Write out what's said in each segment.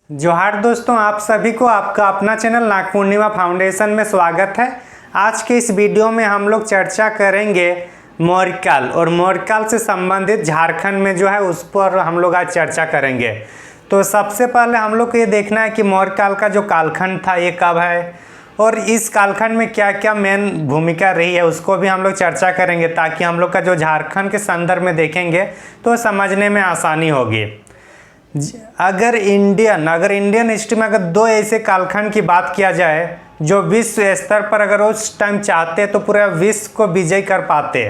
जोहार दोस्तों, आप सभी को आपका अपना चैनल नागपूर्णिमा फाउंडेशन में स्वागत है। आज के इस वीडियो में हम लोग चर्चा करेंगे मौर्यकाल और मौर्यकाल से संबंधित झारखंड में जो है उस पर हम लोग आज चर्चा करेंगे। तो सबसे पहले हम लोग को ये देखना है कि मौर्यकाल का जो कालखंड था ये कब है और इस कालखंड में क्या क्या मेन भूमिका रही है उसको भी हम लोग चर्चा करेंगे, ताकि हम लोग का जो झारखंड के संदर्भ में देखेंगे तो समझने में आसानी होगी। अगर इंडियन हिस्ट्री में अगर दो ऐसे कालखंड की बात किया जाए जो विश्व स्तर पर अगर उस टाइम चाहते तो पूरा विश्व को विजय कर पाते,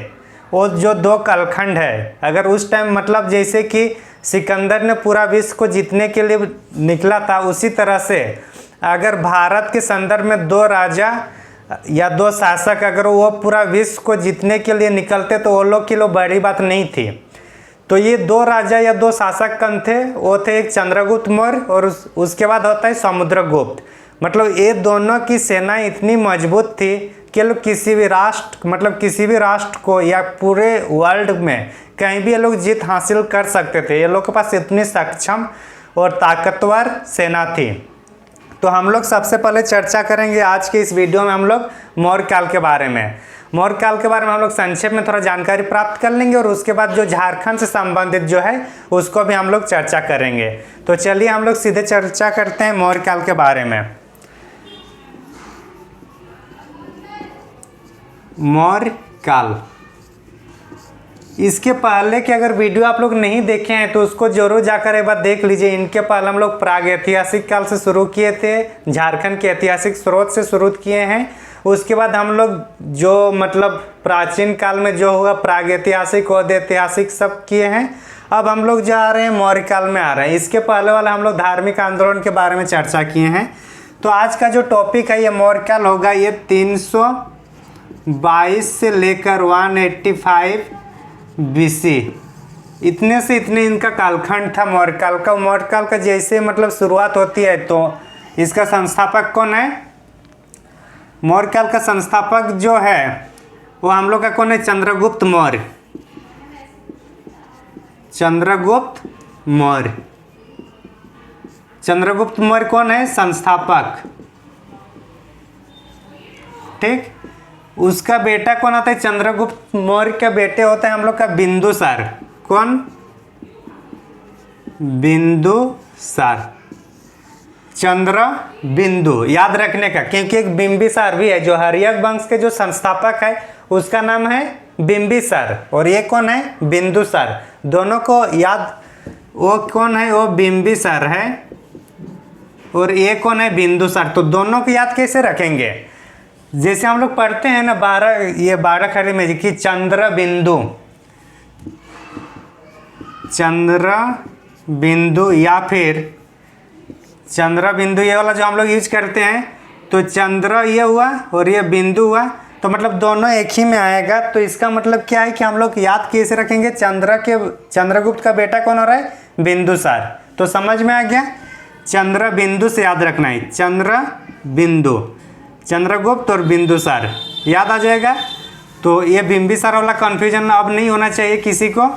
वो जो दो कालखंड है, अगर उस टाइम मतलब जैसे कि सिकंदर ने पूरा विश्व को जीतने के लिए निकला था, उसी तरह से अगर भारत के संदर्भ में दो राजा या दो शासक अगर वो पूरा विश्व को जीतने के लिए निकलते तो वो लोग के लिए बड़ी बात नहीं थी। तो ये दो राजा या दो शासक कौन थे? वो थे एक चंद्रगुप्त मौर्य और उसके बाद होता है समुद्रगुप्त। मतलब ये दोनों की सेना इतनी मजबूत थी कि लोग किसी भी राष्ट्र को या पूरे वर्ल्ड में कहीं भी ये लोग जीत हासिल कर सकते थे। ये लोग के पास इतनी सक्षम और ताकतवर सेना थी। तो हम लोग सबसे पहले चर्चा करेंगे आज के इस वीडियो में हम लोग मौर्यकाल के बारे में। मौर्यकाल के बारे में हम लोग संक्षेप में थोड़ा जानकारी प्राप्त कर लेंगे और उसके बाद जो झारखंड से संबंधित जो है उसको भी हम लोग चर्चा करेंगे। तो चलिए हम लोग सीधे चर्चा करते हैं मौर्यकाल के बारे में। मौर्यकाल, इसके पहले के अगर वीडियो आप लोग नहीं देखे हैं तो उसको जरूर जाकर एक बार देख लीजिए। इनके पहले हम लोग प्रागैतिहासिक काल से शुरू किए थे, झारखंड के ऐतिहासिक स्रोत से शुरू किए हैं। उसके बाद हम लोग जो मतलब प्राचीन काल में जो हुआ प्रागैतिहासिक और ऐतिहासिक सब किए हैं। अब हम लोग जा रहे हैं मौर्यकाल में आ रहे हैं। इसके पहले वाला हम लोग धार्मिक आंदोलन के बारे में चर्चा किए हैं। तो आज का जो टॉपिक है ये मौर्यकाल होगा। ये 322 से लेकर 185 BC इतने से इतने इनका कालखंड था मौर्यकाल का। मौर्यकाल का जैसे मतलब शुरुआत होती है तो इसका संस्थापक कौन है? मौर्यकाल का संस्थापक जो है वो हम लोग का कौन है? चंद्रगुप्त मौर्य। चंद्रगुप्त मौर्य कौन है? संस्थापक। ठीक। उसका बेटा कौन आता है? चंद्रगुप्त मौर्य के बेटे होते हैं हम लोग का बिंदुसार। कौन? बिंदुसार। चंद्र बिंदु याद रखने का, क्योंकि एक बिंबिसार भी है जो हर्यक वंश के जो संस्थापक है उसका नाम है बिंबिसार और ये कौन है? बिंदुसार। दोनों को याद, वो कौन है? वो बिंबिसार है और ये कौन है? बिंदुसार। तो दोनों को याद कैसे रखेंगे? जैसे हम लोग पढ़ते हैं ना 12 खड़ी में कि चंद्र बिंदु या फिर चंद्र बिंदु, ये वाला जो हम लोग यूज करते हैं। तो चंद्र ये हुआ और ये बिंदु हुआ, तो मतलब दोनों एक ही में आएगा। तो इसका मतलब क्या है कि हम लोग याद कैसे रखेंगे? चंद्रगुप्त का बेटा कौन हो रहा है? बिंदुसार। तो समझ में आ गया? चंद्र बिंदु से याद रखना है। चंद्र बिंदु, चंद्रगुप्त और बिंदुसार याद आ जाएगा। तो ये बिंबिसार वाला कंफ्यूजन अब नहीं होना चाहिए किसी को।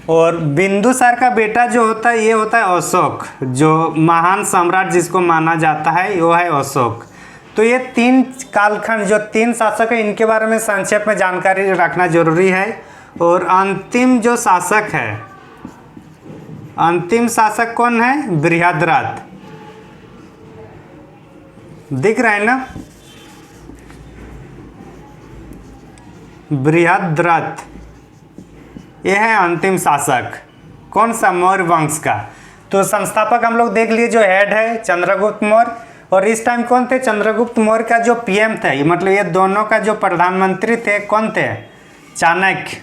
और बिंदुसार का बेटा जो होता है ये होता है अशोक, जो महान सम्राट जिसको माना जाता है वो है अशोक। तो ये तीन कालखंड जो तीन शासक है इनके बारे में संक्षेप में जानकारी रखना जरूरी है। और अंतिम जो शासक है, अंतिम शासक कौन है? बृहद्रथ। दिख रहा है ना? बृहद्रथ ये है अंतिम शासक। कौन सा? मौर्य वंश का। तो संस्थापक हम लोग देख लिए, जो हेड है चंद्रगुप्त मौर्य। और इस टाइम कौन थे? चंद्रगुप्त मौर्य का जो PM थे, मतलब ये दोनों का जो प्रधानमंत्री थे कौन थे? चाणक्य।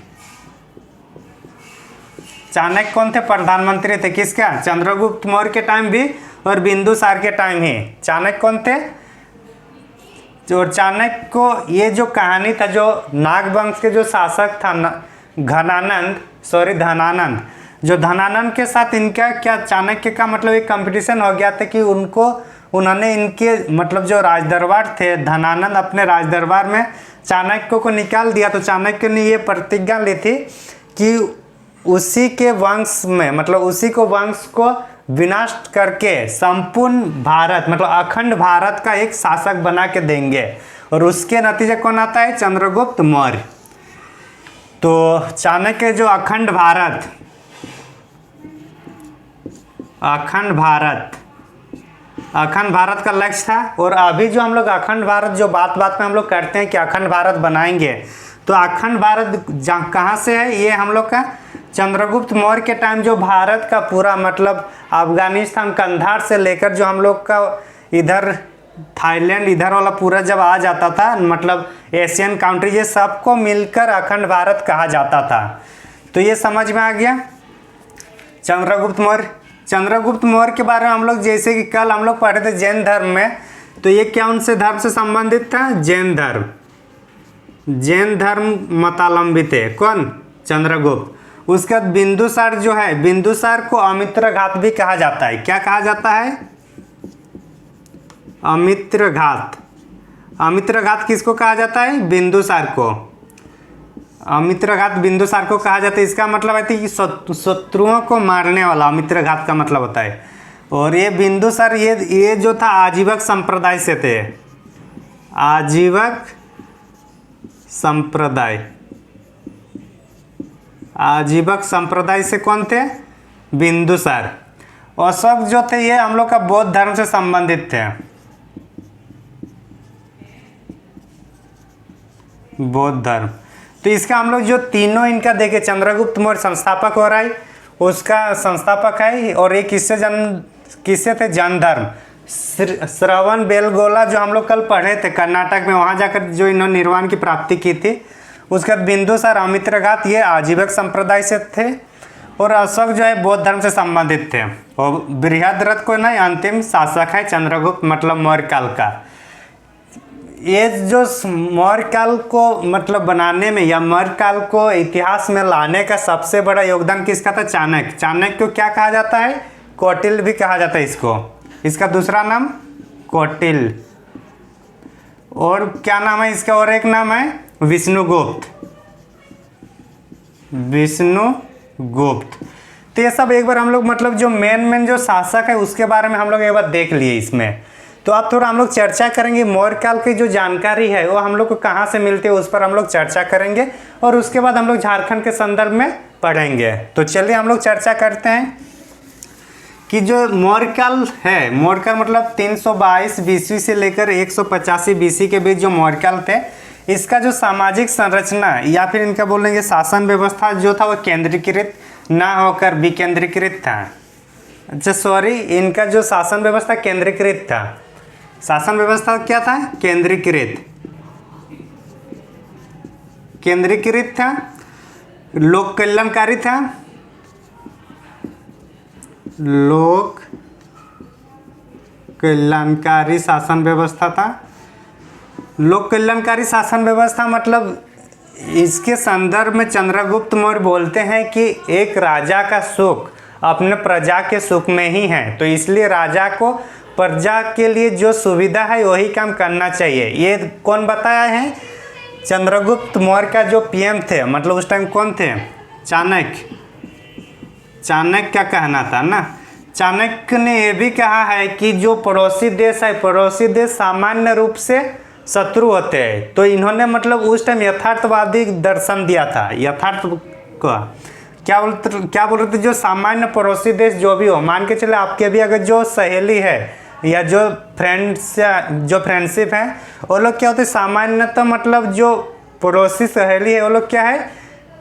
चाणक्य कौन थे? प्रधानमंत्री थे किसका? चंद्रगुप्त मौर्य के टाइम भी और बिंदुसार के टाइम ही चाणक्य कौन थे? और चाणक्य को ये जो कहानी था, जो नागवंश के जो शासक था धनानंद, जो धनानंद के साथ इनका क्या चाणक्य का मतलब एक कंपटीशन हो गया था कि उन्होंने इनके मतलब जो राजदरबार थे धनानंद अपने राजदरबार में चाणक्य को निकाल दिया। तो चाणक्य ने ये प्रतिज्ञा ली थी कि उसी के वंश में मतलब उसी को वंश को विनाश करके संपूर्ण भारत मतलब अखंड भारत का एक शासक बना के देंगे। और उसके नतीजे कौन आता है? चंद्रगुप्त मौर्य। तो चाणक्य जो अखंड भारत का लक्ष्य था। और अभी जो हम लोग अखंड भारत जो बात में हम लोग करते हैं कि अखंड भारत बनाएंगे, तो अखंड भारत कहाँ से है? ये हम लोग का चंद्रगुप्त मौर्य के टाइम जो भारत का पूरा मतलब अफगानिस्तान कंधार से लेकर जो हम लोग का इधर थाईलैंड इधर वाला पूरा जब आ जाता था, मतलब एशियन कंट्री, ये सबको मिलकर अखंड भारत कहा जाता था। तो ये समझ में आ गया चंद्रगुप्त मौर्य के बारे में हम लोग जैसे कि कल हम लोग पढ़े थे जैन धर्म में, तो ये क्या उनसे धर्म से संबंधित था? जैन धर्म मतावलंबी थे। कौन? चंद्रगुप्त। उसके बाद बिंदुसार जो है, बिंदुसार को अमित्रघात भी कहा जाता है। क्या कहा जाता है? अमित्रघात किसको कहा जाता है? बिंदुसार को। अमित्रघात बिंदुसार को कहा जाता है। इसका मतलब है कि शत्रुओं को मारने वाला अमित्रघात का मतलब होता है। और ये बिंदुसार ये जो था आजीवक संप्रदाय से थे। आजीवक संप्रदाय से कौन थे? बिंदुसार। अशोक जो थे ये हम लोग का बौद्ध धर्म से संबंधित थे। बौद्ध धर्म। तो इसका हम लोग जो तीनों इनका देखे, चंद्रगुप्त मौर्य संस्थापक हो रहा है, उसका संस्थापक है। और ये किससे थे? जैन धर्म। श्रवण बेलगोला जो हम लोग कल पढ़े थे कर्नाटक में, वहाँ जाकर जो इन्होंने निर्वाण की प्राप्ति की थी। उसके बाद बिंदुसार अमित्रघात ये आजीवक संप्रदाय से थे। और अशोक जो है बौद्ध धर्म से संबंधित थे। और बृहद्रथ को ना अंतिम शासक है चंद्रगुप्त मतलब मौर्य काल का। ये जो मौर्य काल को मतलब बनाने में या मौर्य काल को इतिहास में लाने का सबसे बड़ा योगदान किसका था? चाणक्य को क्या कहा जाता है? कौटिल्य भी कहा जाता है इसको। इसका दूसरा नाम कौटिल्य। और क्या नाम है इसका? और एक नाम है विष्णुगुप्त। तो ये सब एक बार हम लोग मतलब जो मेन जो शासक है उसके बारे में हम लोग एक बार देख लिए इसमें। तो अब थोड़ा हम लोग चर्चा करेंगे मौर्य काल की जो जानकारी है वो हम लोग को कहाँ से मिलती है, उस पर हम लोग चर्चा करेंगे। और उसके बाद हम लोग झारखंड के संदर्भ में पढ़ेंगे। तो चलिए हम लोग चर्चा करते हैं कि जो मौर्य काल है, मौर्य काल मतलब 322 बीसी से लेकर 185 बीसी के बीच जो मौर्य काल थे, इसका जो सामाजिक संरचना या फिर इनका बोलेंगे शासन व्यवस्था जो था वो केंद्रीकृत ना होकर विकेंद्रीकृत था। अच्छा सॉरी, इनका जो शासन व्यवस्था केंद्रीकृत था। शासन व्यवस्था क्या था? केंद्रीकृत था। लोक कल्याणकारी था। लोक कल्याणकारी शासन व्यवस्था था। लोक कल्याणकारी शासन व्यवस्था मतलब इसके संदर्भ में चंद्रगुप्त मौर्य बोलते हैं कि एक राजा का सुख अपने प्रजा के सुख में ही है, तो इसलिए राजा को प्रजा के लिए जो सुविधा है वही काम करना चाहिए। ये कौन बताया है? चंद्रगुप्त मौर्य का जो पीएम थे, मतलब उस टाइम कौन थे? चाणक्य का कहना था ना। चाणक्य ने यह भी कहा है कि जो पड़ोसी देश है, पड़ोसी देश सामान्य रूप से शत्रु होते हैं। तो इन्होंने मतलब उस टाइम यथार्थवादी दर्शन दिया था। यथार्थ का क्या बोल रहे थे? जो सामान्य पड़ोसी देश जो भी हो, मान के चले आपके भी अगर जो सहेली है या जो फ्रेंडशिप है, वो लोग क्या होते हैं? सामान्यतः मतलब जो पड़ोसी सहेली है वो लोग क्या है?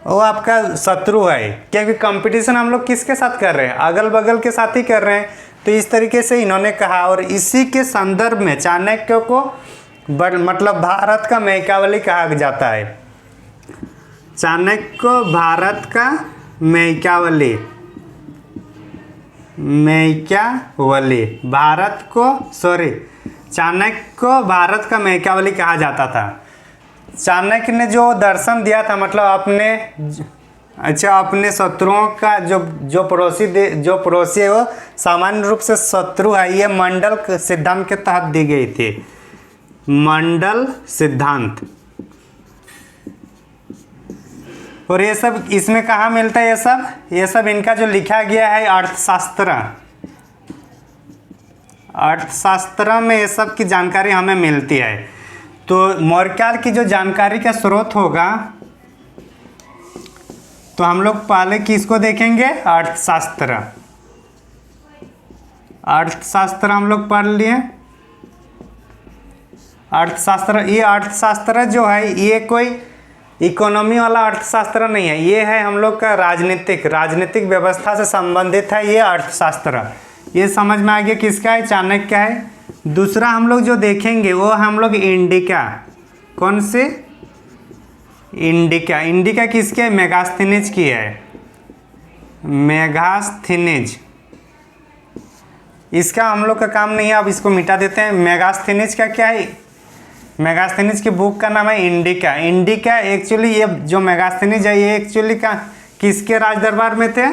वो आपका शत्रु है। क्योंकि कंपटीशन हम लोग किसके साथ कर रहे हैं? अगल बगल के साथ ही कर रहे हैं। तो इस तरीके से इन्होंने कहा। और इसी के संदर्भ में चाणक्य को मतलब भारत का मैकावली कहा जाता है। चाणक्य को भारत का मैकावली चाणक्य को भारत का मैकावली कहा जाता था। चाणक्य ने जो दर्शन दिया था मतलब अपने शत्रुओं का जो पड़ोसी है वो सामान्य रूप से शत्रु है, ये मंडल सिद्धांत के तहत दी गई थी। मंडल सिद्धांत। और ये सब इसमें कहाँ मिलता है? ये सब इनका जो लिखा गया है अर्थशास्त्र, अर्थशास्त्र में ये सब की जानकारी हमें मिलती है। तो मौर्यकाल की जो जानकारी का स्रोत होगा, तो हम लोग पहले किसको देखेंगे? अर्थशास्त्र। अर्थशास्त्र हम लोग पढ़ लिए। अर्थशास्त्र, ये अर्थशास्त्र जो है ये कोई इकोनॉमी वाला अर्थशास्त्र नहीं है, ये है हम लोग का राजनीतिक व्यवस्था से संबंधित है ये अर्थशास्त्र। ये समझ में आ गया किसका है? चाणक्य का है। दूसरा हम लोग जो देखेंगे वो हम लोग इंडिका। कौन से? इंडिका। इंडिका किसके है? मेगास्थनीज की है, मेगास्थनीज। इसका हम लोग का काम नहीं है, अब इसको मिटा देते हैं। मेगास्थनीज का क्या है? मेगास्थनीज की बुक का नाम है इंडिका। इंडिका एक्चुअली, ये जो मेगास्थनीज है ये एक्चुअली का किसके राज दरबार में थे?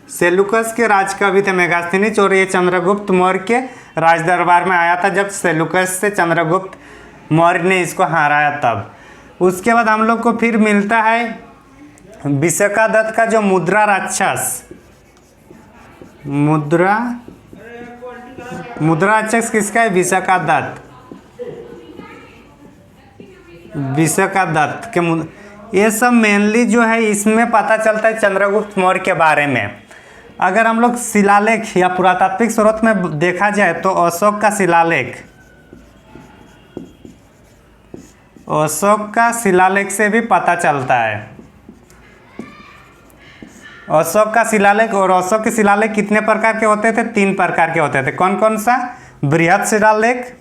सेलुकस के राज का भी थे मेगास्थनीज, और ये चंद्रगुप्त मौर्य के राज दरबार में आया था जब सेलुकस से चंद्रगुप्त मौर्य ने इसको हराया तब। उसके बाद हम लोग को फिर मिलता है विशाखादत्त का जो मुद्रा राक्षस। मुद्रा राक्षस किसका है? विशाखादत्त के। ये सब मेनली जो है इसमें पता चलता है चंद्रगुप्त मौर्य के बारे में। अगर हम लोग शिलालेख या पुरातात्विक स्रोत में देखा जाए तो अशोक का शिलालेख से भी पता चलता है। अशोक का शिलालेख, और अशोक के शिलालेख कितने प्रकार के होते थे? 3 प्रकार के होते थे। कौन कौन सा? बृहत शिलालेख,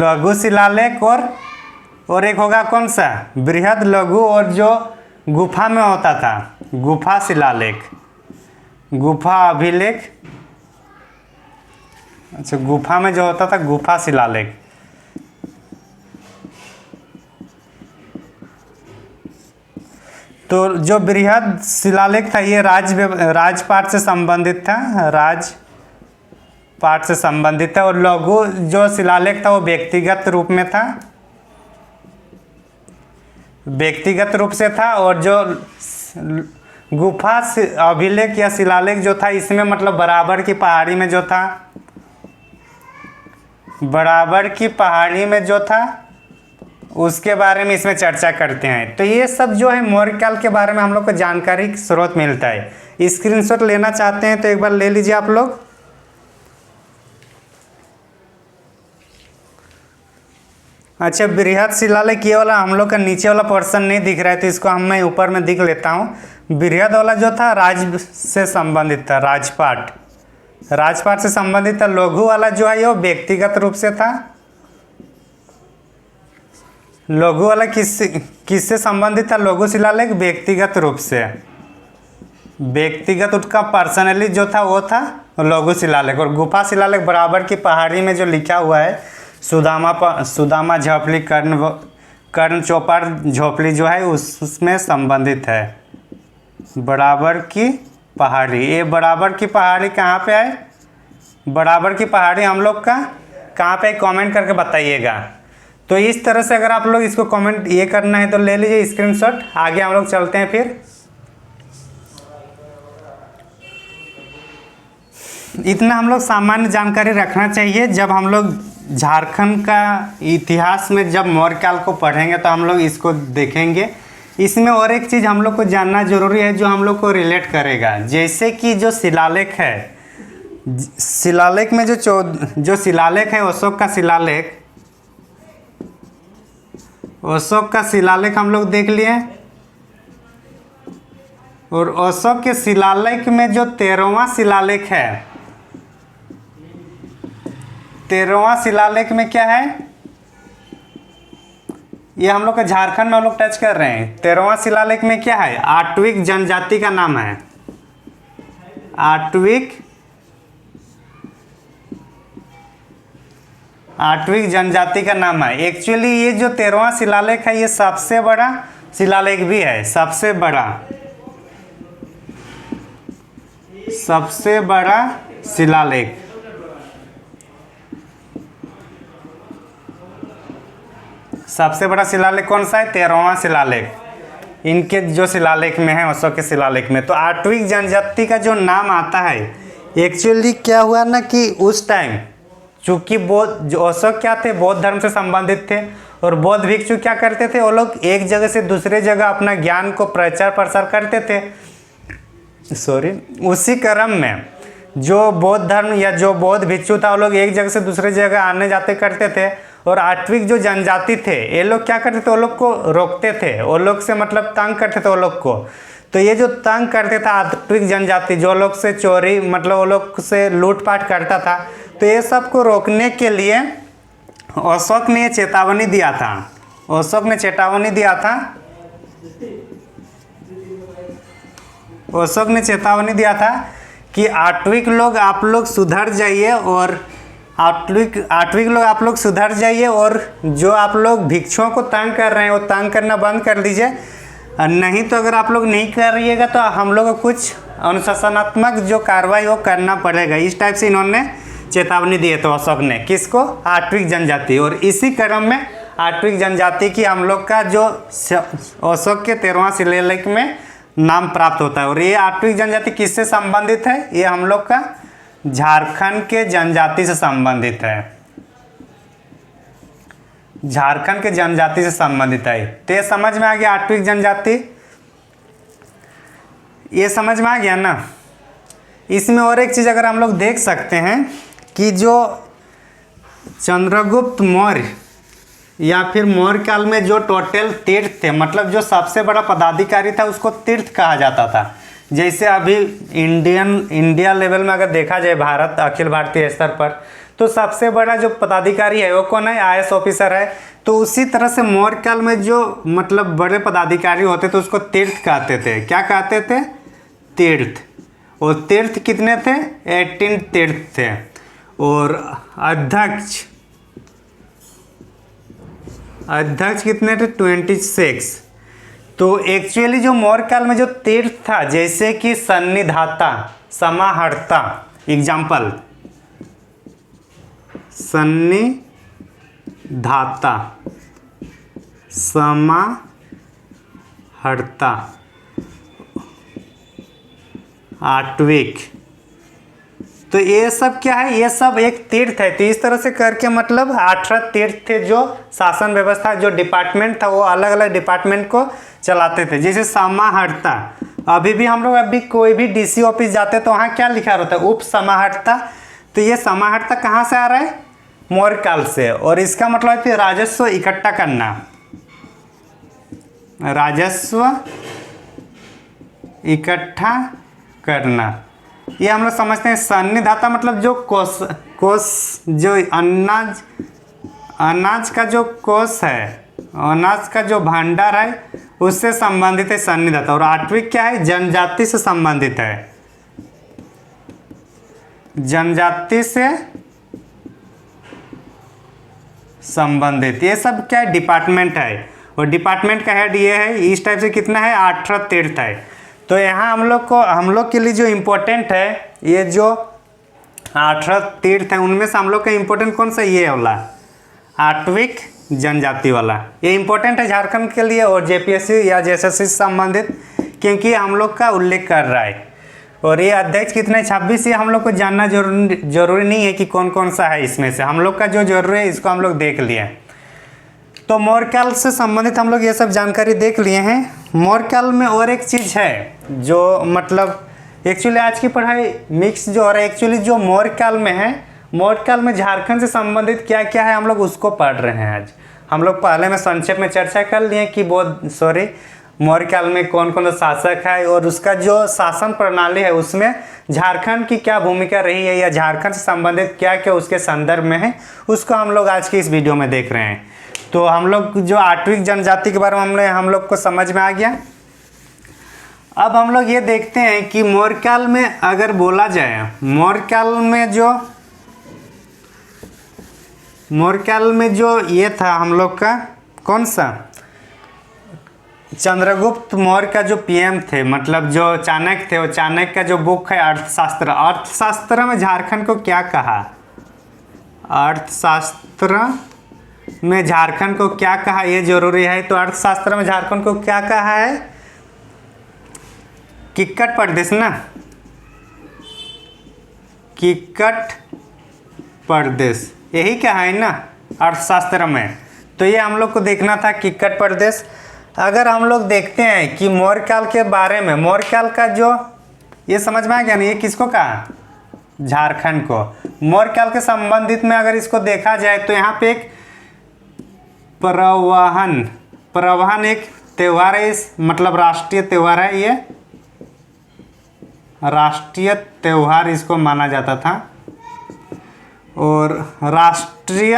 लघु शिलालेख, और एक होगा कौन सा? बृहद, लघु, और जो गुफा में होता था गुफा शिलालेख, गुफा अभिलेख। अच्छा, गुफा में जो होता था गुफा शिलालेख। तो जो बृहद शिलालेख था ये राजपाट से संबंधित था, और लघु जो शिलालेख था वो व्यक्तिगत रूप से था, और जो गुफा अभिलेख या शिलालेख जो था इसमें मतलब बराबर की पहाड़ी में जो था उसके बारे में इसमें चर्चा करते हैं। तो ये सब जो है मौर्यकाल के बारे में हम लोग को जानकारी स्रोत मिलता है। स्क्रीनशॉट लेना चाहते हैं तो एक बार ले लीजिए आप लोग। अच्छा, बृहद शिलालेख ये वाला हम लोग का नीचे वाला पोर्शन नहीं दिख रहा है तो इसको मैं ऊपर में दिख लेता हूँ। बृहद वाला जो था राज से संबंधित था, राजपाट से संबंधित था। लघु वाला जो है वो व्यक्तिगत रूप से था। लघु वाला किससे संबंधित था? लघु शिलालेख व्यक्तिगत रूप से, उसका पर्सनली जो था वो था लघु शिलालेख। और गुफा शिलालेख बराबर की पहाड़ी में जो लिखा हुआ है सुदामा झोपड़ी, कर्ण चौपार झोपड़ी जो है उसमें संबंधित है। बराबर की पहाड़ी, ये बराबर की पहाड़ी कहाँ पे है? बराबर की पहाड़ी हम लोग का कहाँ पे? कमेंट करके बताइएगा। तो इस तरह से अगर आप लोग इसको कमेंट ये करना है तो ले लीजिए स्क्रीनशॉट। आगे हम लोग चलते हैं। फिर इतना हम लोग सामान्य जानकारी रखना चाहिए। जब हम लोग झारखंड का इतिहास में जब मौर्यकाल को पढ़ेंगे तो हम लोग इसको देखेंगे। इसमें और एक चीज़ हम लोग को जानना जरूरी है जो हम लोग को रिलेट करेगा, जैसे कि जो शिलालेख है, शिलालेख में जो शिलालेख है अशोक का शिलालेख हम लोग देख लिए। और अशोक के शिलालेख में जो 13वां शिलालेख है, 13वां शिलालेख में क्या है? ये हम लोग का झारखंड में हम लोग टच कर रहे हैं। 13वां शिलालेख में क्या है? आटविक जनजाति का नाम है। आटविक जनजाति का नाम है। एक्चुअली ये जो 13वां शिलालेख है ये सबसे बड़ा शिलालेख भी है। सबसे बड़ा शिलालेख। सबसे बड़ा शिलालेख कौन सा है? 13वां शिलालेख इनके जो शिलालेख में है, अशोक के शिलालेख में। तो आठवीं जनजाति का जो नाम आता है, एक्चुअली क्या हुआ ना कि उस टाइम चूँकि बौद्ध जो अशोक क्या थे, बौद्ध धर्म से संबंधित थे, और बौद्ध भिक्षु क्या करते थे, वो लोग एक जगह से दूसरे जगह अपना ज्ञान को प्रचार प्रसार करते थे। उसी क्रम में जो बौद्ध धर्म या जो बौद्ध भिक्षु था, वो लोग एक जगह से दूसरे जगह आने जाते करते थे। और आठवीं जो जनजाति थे, ये लोग क्या करते थे, वो लोग को रोकते थे, वो लोग से मतलब तंग करते थे वो लोग को। तो ये जो तंग करते था आठवीं जनजाति, जो लोग से चोरी मतलब वो लोग से लूटपाट करता था, तो ये सब को रोकने के लिए अशोक ने चेतावनी दिया था। अशोक ने चेतावनी दिया था, अशोक ने चेतावनी दिया था कि आठवीं लोग आप लोग सुधर जाइए, और आठवीं लोग आप लोग सुधर जाइए, और जो आप लोग भिक्षुओं को तंग कर रहे हैं वो तंग करना बंद कर दीजिए, नहीं तो अगर आप लोग नहीं करिएगा तो हम लोग को कुछ अनुशासनात्मक जो कार्रवाई वो करना पड़ेगा। इस टाइप से इन्होंने चेतावनी दी तो अशोक ने किसको? आठवीं जनजाति। और इसी क्रम में आठवीं जनजाति की हम लोग का जो अशोक के 13वां शिलालेख में नाम प्राप्त होता है। और ये आठवीं जनजाति किससे संबंधित है? ये हम लोग का झारखंड के जनजाति से संबंधित है, झारखंड के जनजाति से संबंधित है। तो ये समझ में आ गया आठवीं जनजाति, ये समझ में आ गया ना। इसमें और एक चीज़ अगर हम लोग देख सकते हैं कि जो चंद्रगुप्त मौर्य या फिर मौर्य काल में जो टोटल तीर्थ थे, मतलब जो सबसे बड़ा पदाधिकारी था उसको तीर्थ कहा जाता था। जैसे अभी इंडिया लेवल में अगर देखा जाए, भारत अखिल भारतीय स्तर पर, तो सबसे बड़ा जो पदाधिकारी है वो कौन है? IAS ऑफिसर है। तो उसी तरह से मौर्य काल में जो मतलब बड़े पदाधिकारी होते थे उसको तीर्थ कहते थे। क्या कहते थे? तीर्थ। और तीर्थ कितने थे? 18 तीर्थ थे। और अध्यक्ष कितने थे? 26। तो एक्चुअली जो मौर्य काल में जो तीर्थ था, जैसे कि सन्निधाता, समाहर्ता, एग्जाम्पल सन्निधाता, समाहर्ता, आठविक, तो ये सब क्या है? ये सब एक तीर्थ है। तो इस तरह से करके मतलब 18 तीर्थ थे जो शासन व्यवस्था, जो डिपार्टमेंट था वो अलग अलग डिपार्टमेंट को चलाते थे। जैसे समाहर्ता, अभी भी हम लोग अभी कोई भी DC ऑफिस जाते हैं तो वहाँ क्या लिखा रहता है? उप समाहर्ता। तो ये समाहर्ता कहाँ से आ रहा है? मौर्य काल से। और इसका मतलब है कि राजस्व इकट्ठा करना, राजस्व इकट्ठा करना, ये हम लोग समझते हैं। सन्निधाता मतलब जो कोष जो अनाज का जो कोष है, अनाज का जो भंडार है उससे संबंधित है सन्निधाता। और आठवीं क्या है? जनजाति से संबंधित है, जनजाति से संबंधित। ये सब क्या है? डिपार्टमेंट है। और डिपार्टमेंट का हेड ये है। इस टाइप से कितना है? 18 तीर्थ है। तो यहाँ हम लोग के लिए जो इम्पोर्टेंट है, ये जो 18 तीर्थ है उनमें से हम लोग का इम्पोर्टेंट कौन सा? ये वाला आठवीं जनजाति वाला, ये इम्पोर्टेंट है झारखंड के लिए और JPSC या JSSC से संबंधित, क्योंकि हम लोग का उल्लेख कर रहा है। और ये अध्यक्ष कितने? 26। ये हम लोग को जानना जरूरी नहीं है कि कौन कौन सा है इसमें से, हम लोग का जो जरूरी है इसको हम लोग देख लिए। तो मौर्य काल से संबंधित हम लोग ये सब जानकारी देख लिए हैं। मौर्य काल में और एक चीज़ है जो मतलब एक्चुअली आज की पढ़ाई मिक्स जो हो रहा है, एक्चुअली जो मौर्य काल में है, मौर्य काल में झारखंड से संबंधित क्या क्या है हम लोग उसको पढ़ रहे हैं। आज हम लोग पहले में संक्षेप में चर्चा कर लिए कि मौर्य काल में कौन कौन सा शासक है और उसका जो शासन प्रणाली है उसमें झारखंड की क्या भूमिका रही है या झारखंड से संबंधित क्या क्या उसके संदर्भ में है, उसको हम लोग आज की इस वीडियो में देख रहे हैं। तो हम लोग जो आठवीं जनजाति के बारे में हम लोग को समझ में आ गया। अब हम लोग ये देखते हैं कि मौर्य काल में अगर बोला जाए, मौर्य काल में जो ये था हम लोग का कौन सा, चंद्रगुप्त मौर्य का जो PM थे, मतलब जो चाणक्य थे, वो चाणक्य का जो बुक है अर्थशास्त्र, अर्थशास्त्र में झारखंड को क्या कहा? अर्थशास्त्र में झारखंड को क्या कहा, ये जरूरी है। तो अर्थशास्त्र में झारखंड को क्या कहा है? किक्कट प्रदेश ना, किक्कट प्रदेश, यही क्या है ना अर्थशास्त्र में। तो ये हम लोग को देखना था किक्कट प्रदेश। अगर हम लोग देखते हैं कि मौर्य काल के बारे में, मौर्य काल का जो ये समझ में आ गया ना, ये किसको कहा? झारखंड को। मौर्य काल के संबंधित में अगर इसको देखा जाए तो यहाँ पे एक परवहन एक त्यौहार है, इस मतलब राष्ट्रीय त्यौहार है, ये राष्ट्रीय त्यौहार इसको माना जाता था। और राष्ट्रीय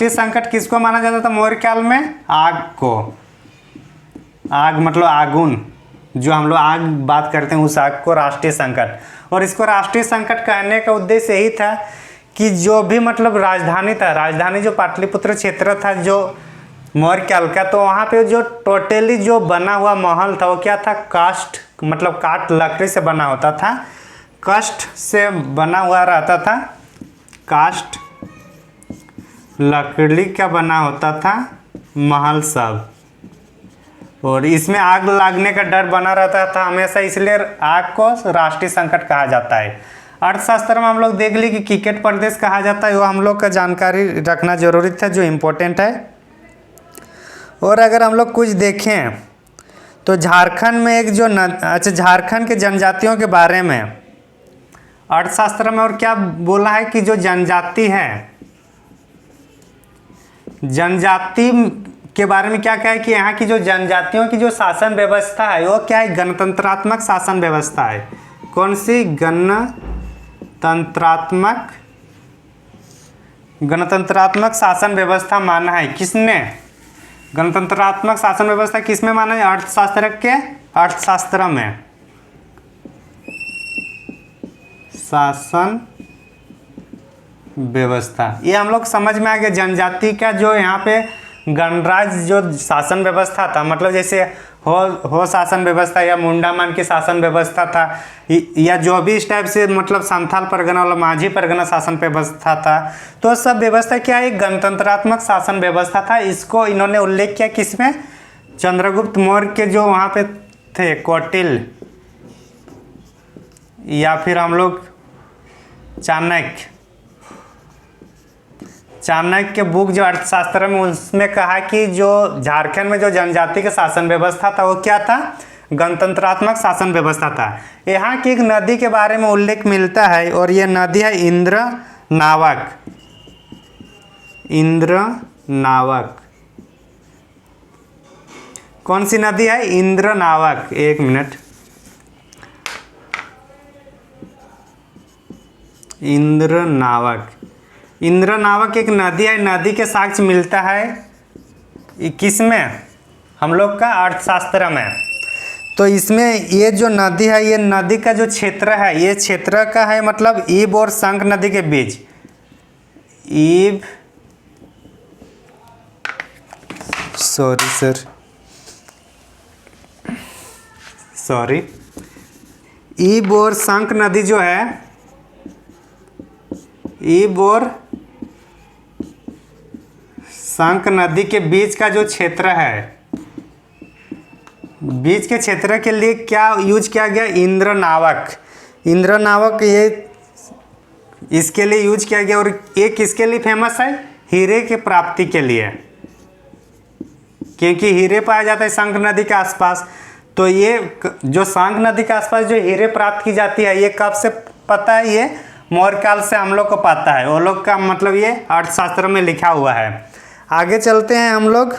संकट किसको माना जाता था मौर्य काल में? आग को। आग मतलब आगुन, जो हम लोग आग बात करते हैं, उस आग को राष्ट्रीय संकट। और इसको राष्ट्रीय संकट कहने का उद्देश्य यही था कि जो भी मतलब राजधानी था, राजधानी जो पाटलिपुत्र क्षेत्र था जो मौर्य काल का, तो वहाँ पे जो टोटली जो बना हुआ महल था वो क्या था? काष्ठ, मतलब काठ लकड़ी से बना होता था, काष्ठ से बना हुआ रहता था, काष्ठ लकड़ी का बना होता था महल सब। और इसमें आग लगने का डर बना रहता था हमेशा, इसलिए आग को राष्ट्रीय संकट कहा जाता है। अर्थशास्त्र में हम लोग देख ली कि किक्कट प्रदेश कहा जाता है, वो हम लोग का जानकारी रखना जरूरी था, जो इम्पोर्टेंट है। और अगर हम लोग कुछ देखें तो झारखंड में एक जो अच्छा, झारखंड के जनजातियों के बारे में अर्थशास्त्र में और क्या बोला है कि जो जनजाति है, जनजाति के बारे में क्या है कि यहाँ की जो जनजातियों की जो शासन व्यवस्था है वो क्या है? गणतंत्रात्मक शासन व्यवस्था है। कौन सी? गणतंत्रात्मक शासन व्यवस्था माना है किसने? गणतंत्रात्मक शासन व्यवस्था किसमें माना है? अर्थशास्त्र में शासन व्यवस्था। ये हम लोग समझ में आ गया। जनजाति का जो यहाँ पे गणराज्य जो शासन व्यवस्था था, मतलब जैसे हो शासन व्यवस्था या मुंडामान की शासन व्यवस्था था, या जो भी इस टाइप से मतलब संथाल परगना वाला माझी परगना शासन व्यवस्था था, तो सब व्यवस्था क्या एक गणतंत्रात्मक शासन व्यवस्था था। इसको इन्होंने उल्लेख किया किसमें? चंद्रगुप्त मौर्य के जो वहाँ पे थे कौटिल्य, या फिर हम लोग चाणक्य के बुक जो अर्थशास्त्र में, उसमें कहा कि जो झारखंड में जो जनजाति का शासन व्यवस्था था वो क्या था? गणतंत्रात्मक शासन व्यवस्था था। यहाँ की एक नदी के बारे में उल्लेख मिलता है, और ये नदी है इंद्रनावक। कौन सी नदी है? इंद्रनावक। एक मिनट, इंद्रनावक एक नदी है। नदी के साक्ष्य मिलता है किसमें? हम लोग का अर्थशास्त्र में। तो इसमें ये जो नदी है, ये नदी का जो क्षेत्र है, ये क्षेत्र का है मतलब ईब और शंख नदी के बीच, ईब और शंख नदी जो है, ईब और शंख नदी के बीच का जो क्षेत्र है, बीच के क्षेत्र के लिए क्या यूज किया गया? इंद्रनावक ये इसके लिए यूज किया गया। और ये किसके लिए फेमस है? हीरे के प्राप्ति के लिए, क्योंकि हीरे पाया जाता है शंख नदी के आसपास। तो ये जो शंख नदी के आसपास जो हीरे प्राप्त की जाती है, ये कब से पता है? ये मौर्य काल से हम लोग को पता है। वो लोग का मतलब ये अर्थशास्त्र में लिखा हुआ है। आगे चलते हैं हम लोग।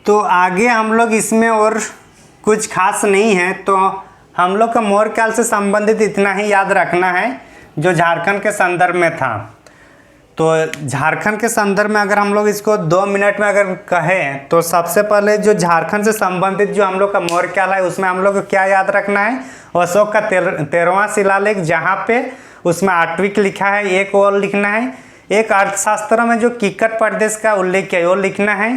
तो आगे हम लोग इसमें और कुछ खास नहीं है, तो हम लोग का मौर्य काल से संबंधित इतना ही याद रखना है जो झारखंड के संदर्भ में था। तो झारखंड के संदर्भ में अगर हम लोग इसको 2 मिनट में अगर कहें, तो सबसे पहले जो झारखंड से संबंधित जो हम लोग का मौर्य काल है, उसमें हम लोग को क्या याद रखना है? अशोक का 13वां शिलालेख, जहाँ पे उसमें आठवीं लिखा है, एक और लिखना है एक अर्थशास्त्र में जो किक्कट प्रदेश का उल्लेख किया वो लिखना है।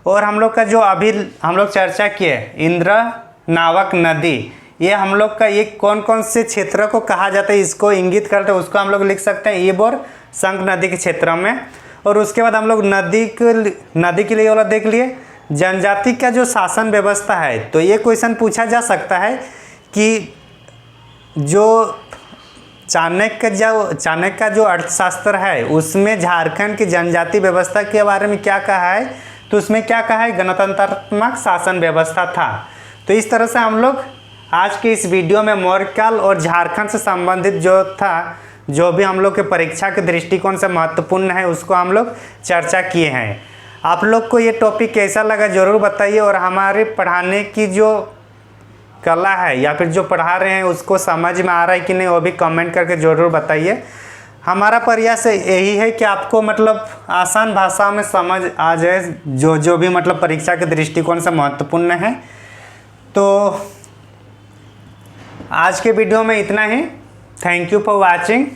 और हम लोग का जो अभी हम लोग चर्चा किए इंद्र नावक नदी, ये हम लोग का ये कौन कौन से क्षेत्र को कहा जाता है इसको इंगित करते हैं, उसको हम लोग लिख सकते हैं ईब और संक नदी के क्षेत्र में। और उसके बाद हम लोग नदी के लिए वाला देख लिए जनजाति का जो शासन व्यवस्था है। तो ये क्वेश्चन पूछा जा सकता है कि जो चाणक्य का जो अर्थशास्त्र है उसमें झारखंड की जनजाति व्यवस्था के बारे में क्या कहा है, तो उसमें क्या कहा है गणतंत्रात्मक शासन व्यवस्था था। तो इस तरह से हम लोग आज के इस वीडियो में मौर्यकाल और झारखंड से संबंधित जो भी हम लोग के परीक्षा के दृष्टिकोण से महत्वपूर्ण है उसको हम लोग चर्चा किए हैं। आप लोग को ये टॉपिक कैसा लगा ज़रूर बताइए, और हमारे पढ़ाने की जो कला है या फिर जो पढ़ा रहे हैं उसको समझ में आ रहा है कि नहीं वो भी कमेंट करके ज़रूर बताइए। हमारा प्रयास यही है कि आपको मतलब आसान भाषा में समझ आ जाए जो भी मतलब परीक्षा के दृष्टिकोण से महत्वपूर्ण है। तो आज के वीडियो में इतना ही। Thank you for watching.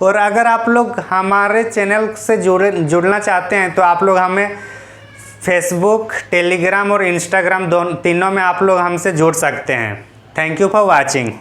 और अगर आप लोग हमारे चैनल से जुड़ना चाहते हैं तो आप लोग हमें फेसबुक, टेलीग्राम और इंस्टाग्राम तीनों में आप लोग हमसे जुड़ सकते हैं। Thank you for watching.